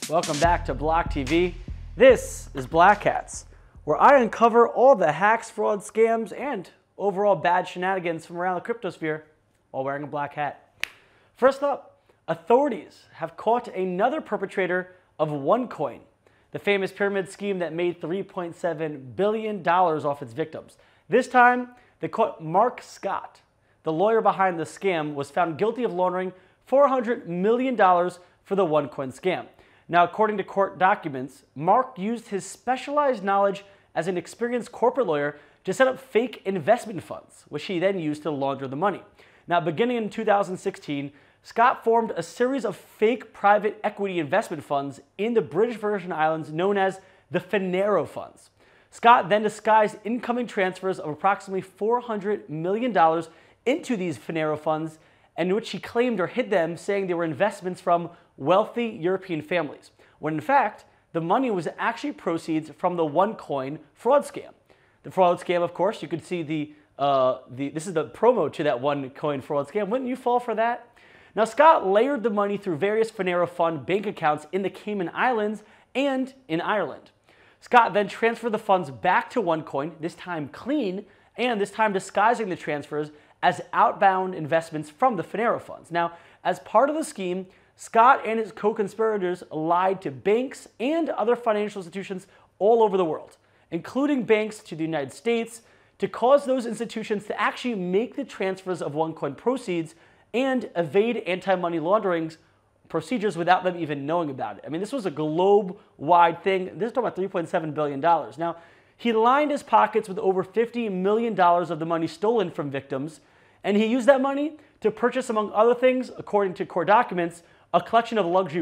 Welcome back to BLOCKTV. This is Black Hats, where I uncover all the hacks, frauds, scams, and overall bad shenanigans from around the cryptosphere while wearing a black hat. First up, authorities have caught another perpetrator of OneCoin, the famous pyramid scheme that made $3.7 billion off its victims. This time, they caught Marc Scott. The lawyer behind the scam was found guilty of laundering $400 million for the OneCoin scam. Now, according to court documents, Marc used his specialized knowledge as an experienced corporate lawyer to set up fake investment funds, which he then used to launder the money. Now, beginning in 2016, Scott formed a series of fake private equity investment funds in the British Virgin Islands known as the Finero funds. Scott then disguised incoming transfers of approximately $400 million into these Finero funds, in which he claimed or hid them, saying they were investments from wealthy European families, when in fact, the money was actually proceeds from the OneCoin fraud scam. The fraud scam, of course, you could see this is the promo to that OneCoin fraud scam. Wouldn't you fall for that? Now, Scott layered the money through various Finero fund bank accounts in the Cayman Islands and in Ireland. Scott then transferred the funds back to OneCoin, this time clean, and this time disguising the transfers as outbound investments from the Finero funds. Now, as part of the scheme, Scott and his co-conspirators lied to banks and other financial institutions all over the world, including banks to the United States, to cause those institutions to actually make the transfers of OneCoin proceeds and evade anti-money laundering procedures without them even knowing about it. I mean, this was a globe-wide thing. This is talking about $3.7 billion. Now, he lined his pockets with over $50 million of the money stolen from victims, and he used that money to purchase, among other things, according to court documents, a collection of luxury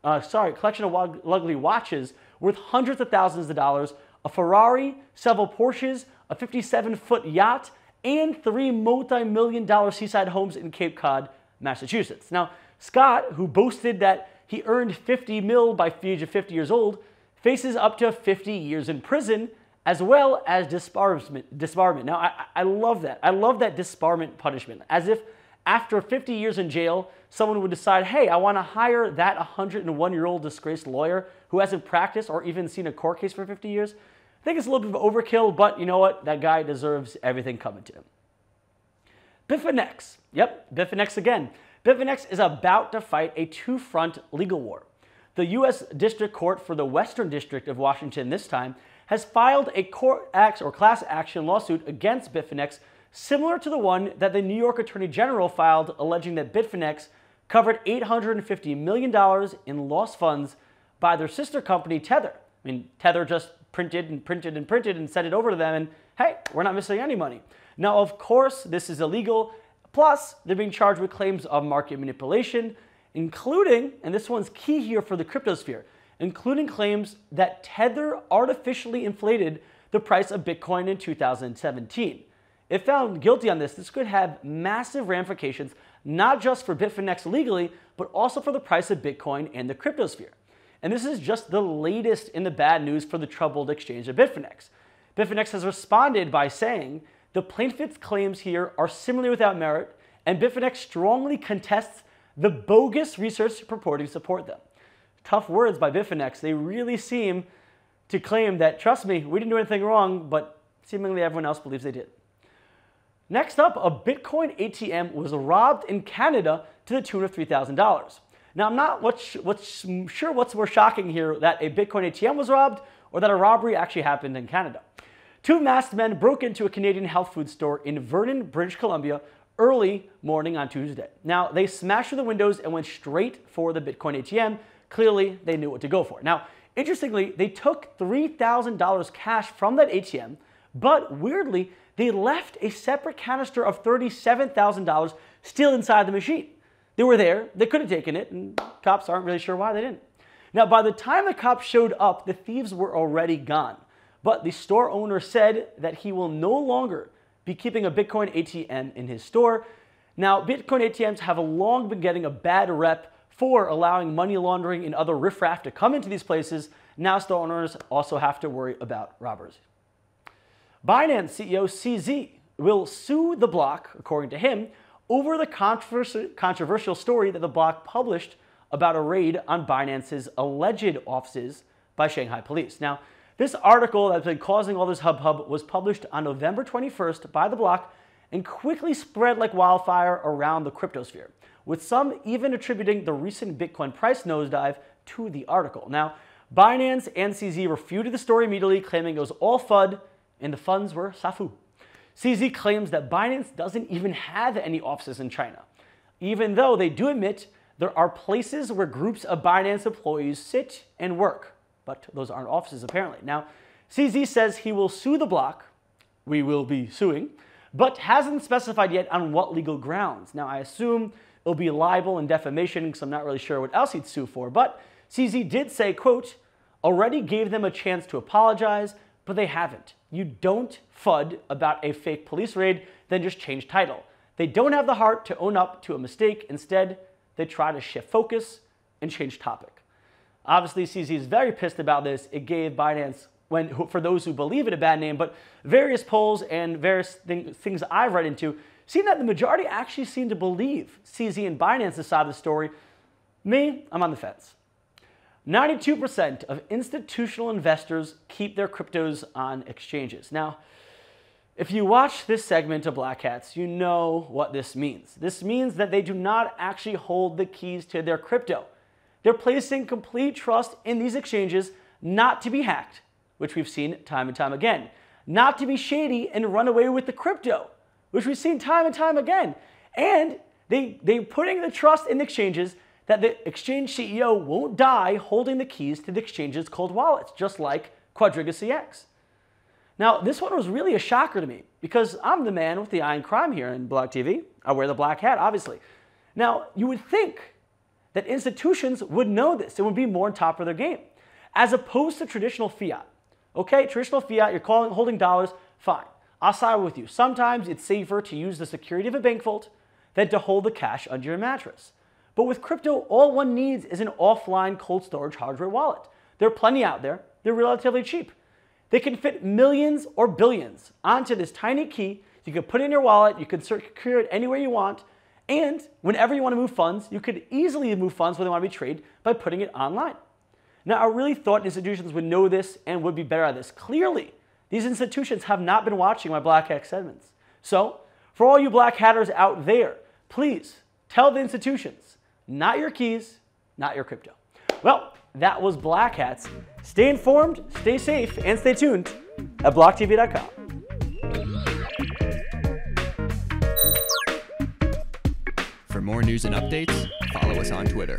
luxury watches worth hundreds of thousands of dollars, a Ferrari, several Porsches, a 57-foot yacht, and 3 multi-million-dollar seaside homes in Cape Cod, Massachusetts. Now, Scott, who boasted that he earned 50 mil by the age of 50 years old, faces up to 50 years in prison, as well as disbarment. Now, I love that. I love that disbarment punishment, as if after 50 years in jail, someone would decide, hey, I want to hire that 101-year-old disgraced lawyer who hasn't practiced or even seen a court case for 50 years. I think it's a little bit of overkill, but you know what? That guy deserves everything coming to him. Bitfinex. Yep, Bitfinex again. Bitfinex is about to fight a two-front legal war. The U.S. District Court for the Western District of Washington this time has filed a class action lawsuit against Bitfinex, similar to the one that the New York Attorney General filed, alleging that Bitfinex covered $850 million in lost funds by their sister company, Tether. I mean, Tether just printed and sent it over to them, and hey, we're not missing any money. Now, of course, this is illegal. Plus, they're being charged with claims of market manipulation, including, and this one's key here for the cryptosphere, including claims that Tether artificially inflated the price of Bitcoin in 2017. If found guilty on this could have massive ramifications, not just for Bitfinex legally, but also for the price of Bitcoin and the cryptosphere. And this is just the latest in the bad news for the troubled exchange of Bitfinex. Bitfinex has responded by saying the plaintiff's claims here are similarly without merit, and Bitfinex strongly contests the bogus research purporting to support them. Tough words by Bitfinex. They really seem to claim that, trust me, we didn't do anything wrong, but seemingly everyone else believes they did. Next up, a Bitcoin ATM was robbed in Canada to the tune of $3,000. Now, I'm not sure what's more shocking here, that a Bitcoin ATM was robbed or that a robbery actually happened in Canada. Two masked men broke into a Canadian health food store in Vernon, British Columbia, early morning on Tuesday. Now, they smashed through the windows and went straight for the Bitcoin ATM. Clearly, they knew what to go for. Now, interestingly, they took $3,000 cash from that ATM, but weirdly, they left a separate canister of $37,000 still inside the machine. They were there, they could have taken it, and cops aren't really sure why they didn't. Now, by the time the cops showed up, the thieves were already gone. But the store owner said that he will no longer be keeping a Bitcoin ATM in his store. Now, Bitcoin ATMs have long been getting a bad rep for allowing money laundering and other riffraff to come into these places. Now, store owners also have to worry about robbers. Binance CEO CZ will sue the block, according to him, over the controversial story that the block published about a raid on Binance's alleged offices by Shanghai police. Now, this article that's been causing all this hubbub was published on November 21st by The Block and quickly spread like wildfire around the cryptosphere, with some even attributing the recent Bitcoin price nosedive to the article. Now, Binance and CZ refuted the story immediately, claiming it was all FUD and the funds were SAFU. CZ claims that Binance doesn't even have any offices in China, even though they do admit there are places where groups of Binance employees sit and work. But those aren't offices, apparently. Now, CZ says he will sue the Block. We will be suing, but hasn't specified yet on what legal grounds. Now, I assume it'll be libel and defamation because I'm not really sure what else he'd sue for. But CZ did say, quote, already gave them a chance to apologize, but they haven't. You don't FUD about a fake police raid, then just change title. They don't have the heart to own up to a mistake. Instead, they try to shift focus and change topic. Obviously, CZ is very pissed about this. It gave Binance, for those who believe it, a bad name, but various polls and various things I've read into seem that the majority actually seem to believe CZ and Binance's side of the story. Me, I'm on the fence. 92% of institutional investors keep their cryptos on exchanges. Now, if you watch this segment of Black Hats, you know what this means. This means that they do not actually hold the keys to their crypto. They're placing complete trust in these exchanges not to be hacked, which we've seen time and time again. Not to be shady and run away with the crypto, which we've seen time and time again. And they're putting the trust in the exchanges that the exchange CEO won't die holding the keys to the exchange's cold wallets, just like Quadriga CX. Now, this one was really a shocker to me because I'm the man with the eye in crime here in BLOCKTV. I wear the black hat, obviously. Now, you would think that institutions would know this and would be more on top of their game, as opposed to traditional fiat. Okay, traditional fiat, you're holding dollars, fine. I'll side with you. Sometimes it's safer to use the security of a bank vault than to hold the cash under your mattress. But with crypto, all one needs is an offline cold storage hardware wallet. There are plenty out there. They're relatively cheap. They can fit millions or billions onto this tiny key. You can put it in your wallet. You can secure it anywhere you want. And whenever you want to move funds, you could easily move funds when they want to be traded by putting it online. Now, I really thought institutions would know this and would be better at this. Clearly, these institutions have not been watching my Black Hat segments. So, for all you Black Hatters out there, please tell the institutions, not your keys, not your crypto. Well, that was Black Hats. Stay informed, stay safe, and stay tuned at blocktv.com. For more news and updates, follow us on Twitter.